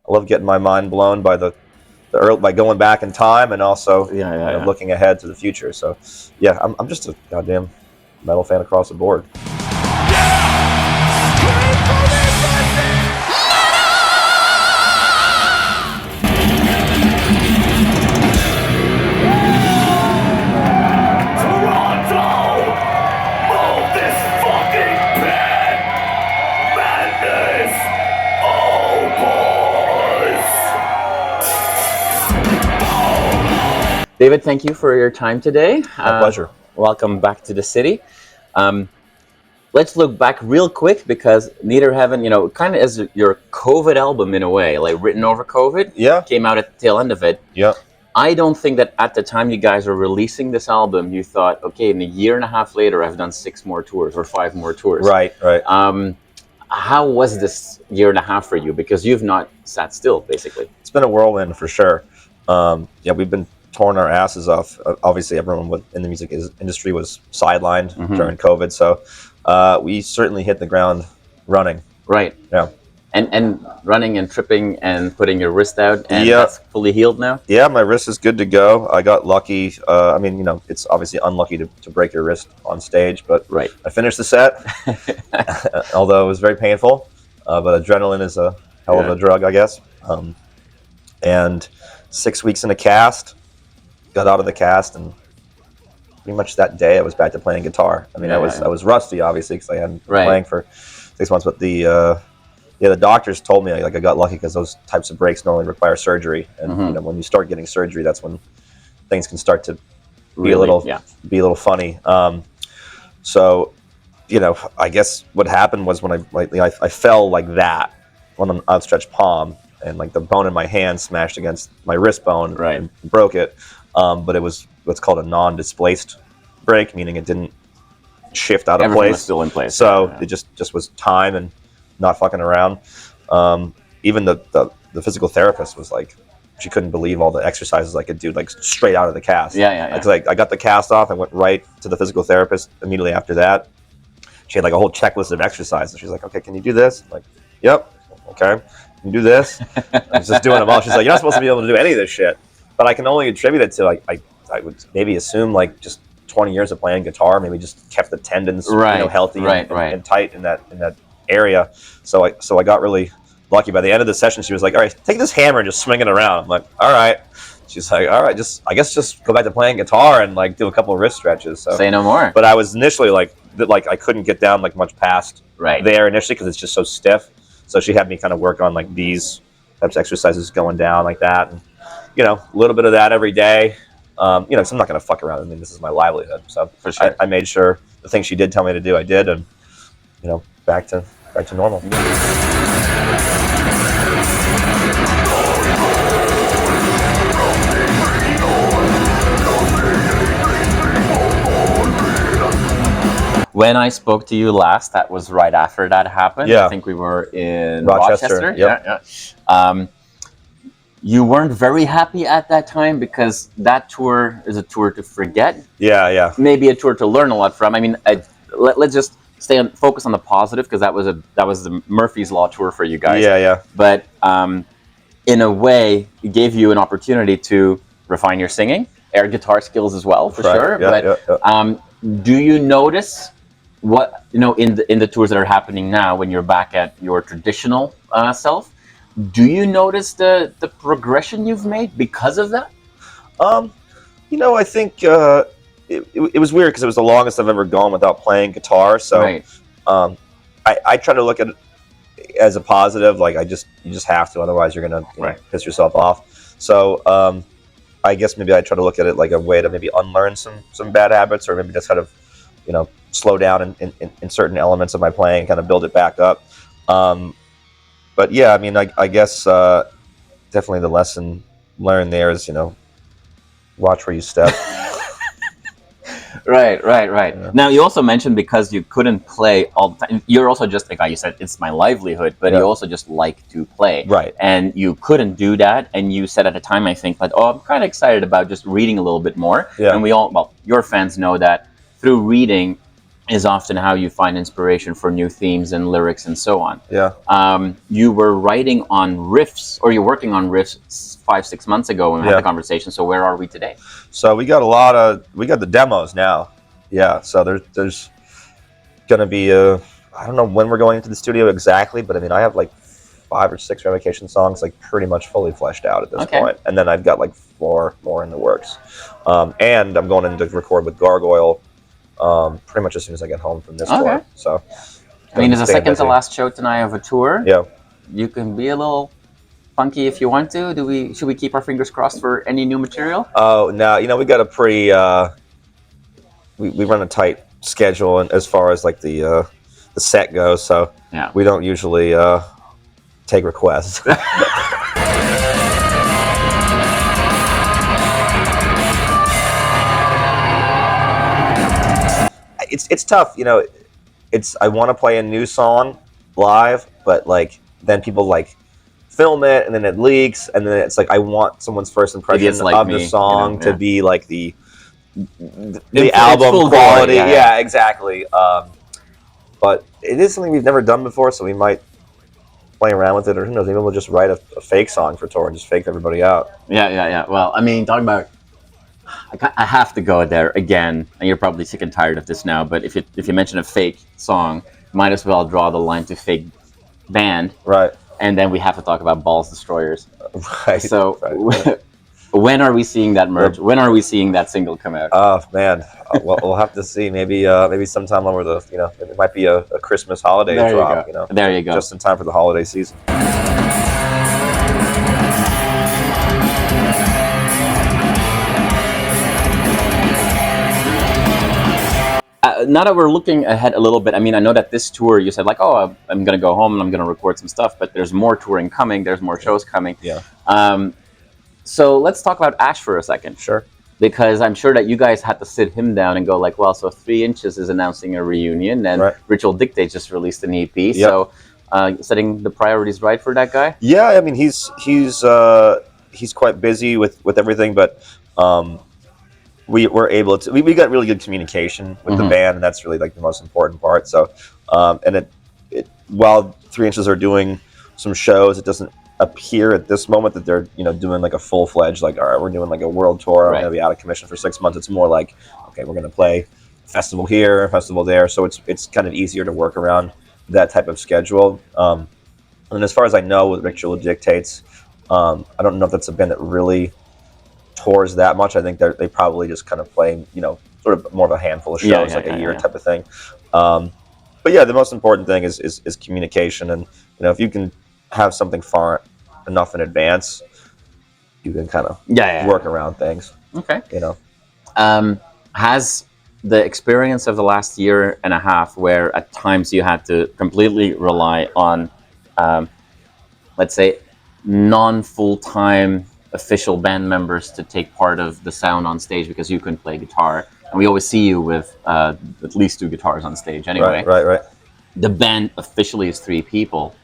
I love getting my mind blown by by going back in time and also looking ahead to the future. So yeah, I'm just a goddamn metal fan across the board. David, thank you for your time today. My pleasure. Welcome back to the city. Let's look back real quick because Netherheaven, you know, kind of is your COVID album in a way, like written over COVID. Yeah. Came out at the tail end of it. Yeah. I don't think that at the time you guys were releasing this album, you thought, okay, in a year and a half later, I've done 6 more tours or 5 more tours. Right. How was this year and a half for you? Because you've not sat still, basically. It's been a whirlwind for sure. We've been torn our asses off. Obviously, everyone in the music industry was sidelined during COVID, so we certainly hit the ground running. Right. Yeah. And running and tripping and putting your wrist out, and that's fully healed now? Yeah, my wrist is good to go. I got lucky. I mean, you know, it's obviously unlucky to break your wrist on stage, but I finished the set, although it was very painful. But adrenaline is a hell of a drug, I guess. And 6 weeks in a cast, got out of the cast, and pretty much that day I was back to playing guitar. I mean, I was rusty, obviously, because I hadn't been playing for 6 months, but the doctors told me like I got lucky because those types of breaks normally require surgery, and you know, when you start getting surgery, that's when things can start to be a little funny. So, you know, I guess what happened was when I fell like that on an outstretched palm, and like the bone in my hand smashed against my wrist bone and broke it. But it was what's called a non-displaced break, meaning it didn't shift out of Everything place. was still in place. So it just was time and not fucking around. Even the physical therapist was like, she couldn't believe all the exercises I could do, like straight out of the cast. Like I got the cast off, I went right to the physical therapist immediately after that. She had like a whole checklist of exercises. She's like, okay, can you do this? I'm like, yep. Okay, can you do this? I was just doing them all. She's like, you're not supposed to be able to do any of this shit. But I can only attribute it to like I would maybe assume like just 20 years of playing guitar, maybe just kept the tendons healthy and tight in that area. So I got really lucky. By the end of the session, she was like, all right, take this hammer and just swing it around. I'm like, all right. She's like, all right, I guess just go back to playing guitar and like do a couple of wrist stretches. So say no more. But I was initially like I couldn't get down like much past there initially because it's just so stiff. So she had me kind of work on like these types of exercises going down like that. And, you know, a little bit of that every day. You know, so I'm not going to fuck around. I mean, this is my livelihood. So for sure. I made sure the things she did tell me to do, I did, and you know, back to normal. When I spoke to you last, that was right after that happened. Yeah. I think we were in Rochester. Yeah. You weren't very happy at that time because that tour is a tour to forget. Yeah. Maybe a tour to learn a lot from. I mean, let's just focus on the positive because that was the Murphy's Law tour for you guys. Yeah. But in a way, it gave you an opportunity to refine your singing, air guitar skills as well, for sure. But do you notice what, you know, in the tours that are happening now when you're back at your traditional self? Do you notice the progression you've made because of that? You know, I think it was weird because it was the longest I've ever gone without playing guitar. So I try to look at it as a positive. Like you just have to, otherwise you're gonna piss yourself off. So I guess maybe I try to look at it like a way to maybe unlearn some bad habits, or maybe just kind of, you know, slow down in certain elements of my playing and kind of build it back up. But yeah, I mean, I guess definitely the lesson learned there is, you know, watch where you step. Right. Yeah. Now, you also mentioned because you couldn't play all the time, you're also just, like you said, it's my livelihood, but you also just like to play. Right. And you couldn't do that, and you said at the time, I think, like, oh, I'm kind of excited about just reading a little bit more. Yeah. And we all, well, your fans know that through reading, is often how you find inspiration for new themes and lyrics and so on. Yeah. You were writing on riffs, or you're working on riffs 5-6 months ago when we had the conversation. So where are we today? So we got the demos now. Yeah. So there's going to be I don't know when we're going into the studio exactly, but I mean, I have like 5 or 6 Revocation songs like pretty much fully fleshed out at this point. And then I've got like 4 more in the works. And I'm going in to record with Gargoyle pretty much as soon as I get home from this tour. So I mean, there's a second to last show tonight of a tour. Yeah. You can be a little funky if you want to. Should we keep our fingers crossed for any new material? Oh, no, we got a pretty we run a tight schedule and as far as like the set goes, so we don't usually take requests. It's tough, I want to play a new song live, but like then people like film it and then it leaks and then it's like I want someone's first impression of the song to be like the album quality. Yeah, exactly. But it is something we've never done before, so we might play around with it, or who knows, maybe we'll just write a fake song for tour and just fake everybody out. Yeah. Well, I mean, talking about, I have to go there again, and you're probably sick and tired of this now, but if you mention a fake song, might as well draw the line to fake band. Right. And then we have to talk about Balls Destroyers. Right. So when are we seeing that merge? When are we seeing that single come out? Oh man, well, we'll have to see. Maybe sometime over the it might be a Christmas holiday drop. There you go. Just in time for the holiday season. Now that we're looking ahead a little bit, I mean, I know that this tour, you said like, oh, I'm going to go home and I'm going to record some stuff, but there's more touring coming. There's more shows coming. Yeah. So let's talk about Ash for a second. Sure. Because I'm sure that you guys had to sit him down and go like, well, so 3 Inches is announcing a reunion, and Ritual Dictate just released an EP. Yep. So setting the priorities right for that guy? Yeah, I mean, he's quite busy with everything, but we're able to. We got really good communication with the band, and that's really like the most important part. So, and it while 3 Inches are doing some shows, it doesn't appear at this moment that they're doing like a full-fledged like, all right, we're doing like a world tour. I'm going to be out of commission for 6 months. It's more like, okay, we're going to play festival here, a festival there. So it's kind of easier to work around that type of schedule. And as far as I know, with Ritual Dictates, I don't know if that's a band that really tours that much. I think they probably just kind of play, sort of more of a handful of shows, a year type of thing. But yeah, the most important thing is communication, and if you can have something far enough in advance, you can kind of work around things. Okay. Has the experience of the last year and a half, where at times you had to completely rely on, let's say, non-full-time official band members to take part of the sound on stage because you couldn't play guitar, and we always see you with at least 2 guitars on stage anyway. Right. The band officially is 3 people.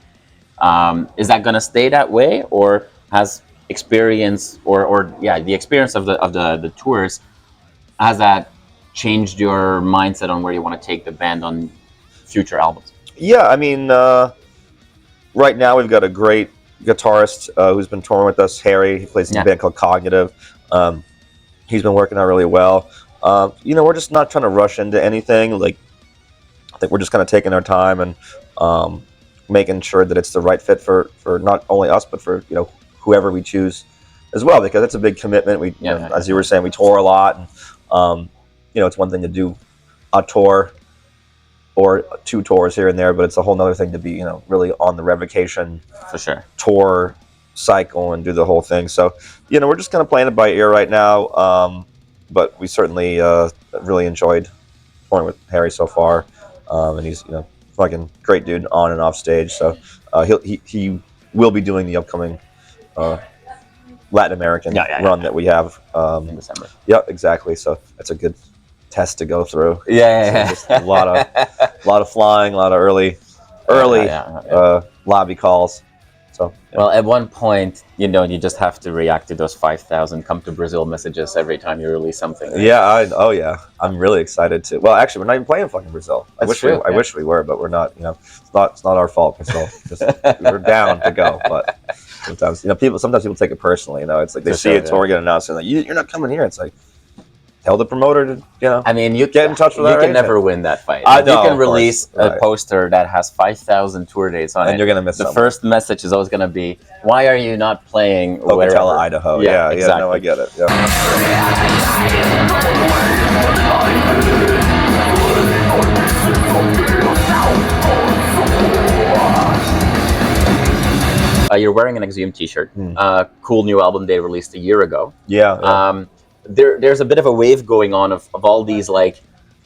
Is that going to stay that way, or has experience the experience of the tours, has that changed your mindset on where you want to take the band on future albums? Yeah, I mean, right now we've got a great guitarist who's been touring with us, Harry. He plays in a band called Cognitive. He's been working out really well. We're just not trying to rush into anything. Like, I think we're just kind of taking our time and making sure that it's the right fit for not only us, but for whoever we choose as well, because that's a big commitment. We, as you were saying, we tour a lot, and it's one thing to do a tour or 2 tours here and there, but it's a whole nother thing to be really on the Revocation for sure tour cycle and do the whole thing. So we're just kind of playing it by ear right now, but we certainly really enjoyed touring with Harry so far, and he's fucking great dude on and off stage. So he will be doing the upcoming Latin American run that we have in December. Yeah, exactly. So that's a good test to go through. So just a lot of flying, a lot of early lobby calls. So well, at one point, you know, you just have to react to those 5,000 come to Brazil messages every time you release something. Right? Yeah, oh yeah, I'm really excited to. Well, actually, we're not even playing fucking Brazil. I wish we were, but we're not. You know, it's not our fault. Brazil, we're down to go, but sometimes, you know, sometimes people take it personally. You know, it's like they see a tour get announced and like, you're not coming here. It's like, tell the promoter to, you know. I mean, you get in touch with you can never win that fight. I know, you can release a poster that has 5,000 tour dates on it, and you're gonna miss the first message is always gonna be, why are you not playing Pocatello, Idaho? Yeah, exactly. No, I get it. Yeah. You're wearing an Exhumed t-shirt. Cool new album they released a year ago. Yeah. There's a bit of a wave going on of all these like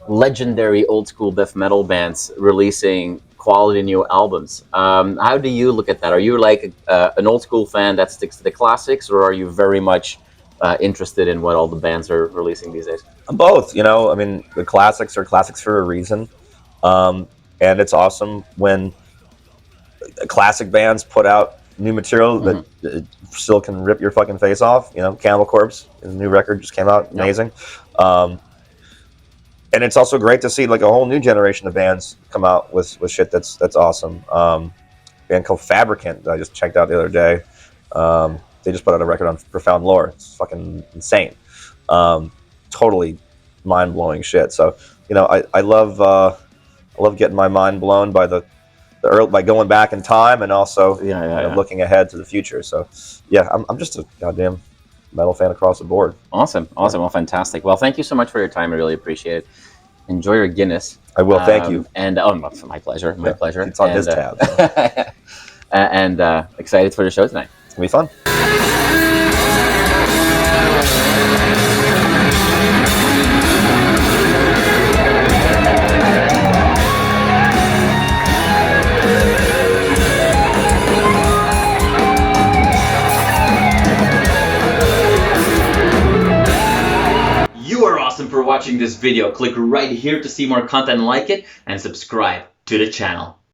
legendary old school death metal bands releasing quality new albums. How do you look at that? Are you like an old school fan that sticks to the classics, or are you very much interested in what all the bands are releasing these days? Both. You know, I mean, the classics are classics for a reason, and it's awesome when classic bands put out new material that still can rip your fucking face off. You know, Cannibal Corpse, his new record just came out, amazing. And it's also great to see like a whole new generation of bands come out with shit that's awesome. A band called Fabricant that I just checked out the other day. They just put out a record on Profound Lore. It's fucking insane. Totally mind-blowing shit. So, you know, I love getting my mind blown by by going back in time and also looking ahead to the future. So yeah, I'm just a goddamn metal fan across the board. Awesome. Well, fantastic. Well, thank you so much for your time. I really appreciate it. Enjoy your Guinness. I will. Thank you. And my pleasure. My pleasure. It's on his tab. So. and excited for the show tonight. It's gonna be fun. For watching this video. Click right here to see more content like it and subscribe to the channel.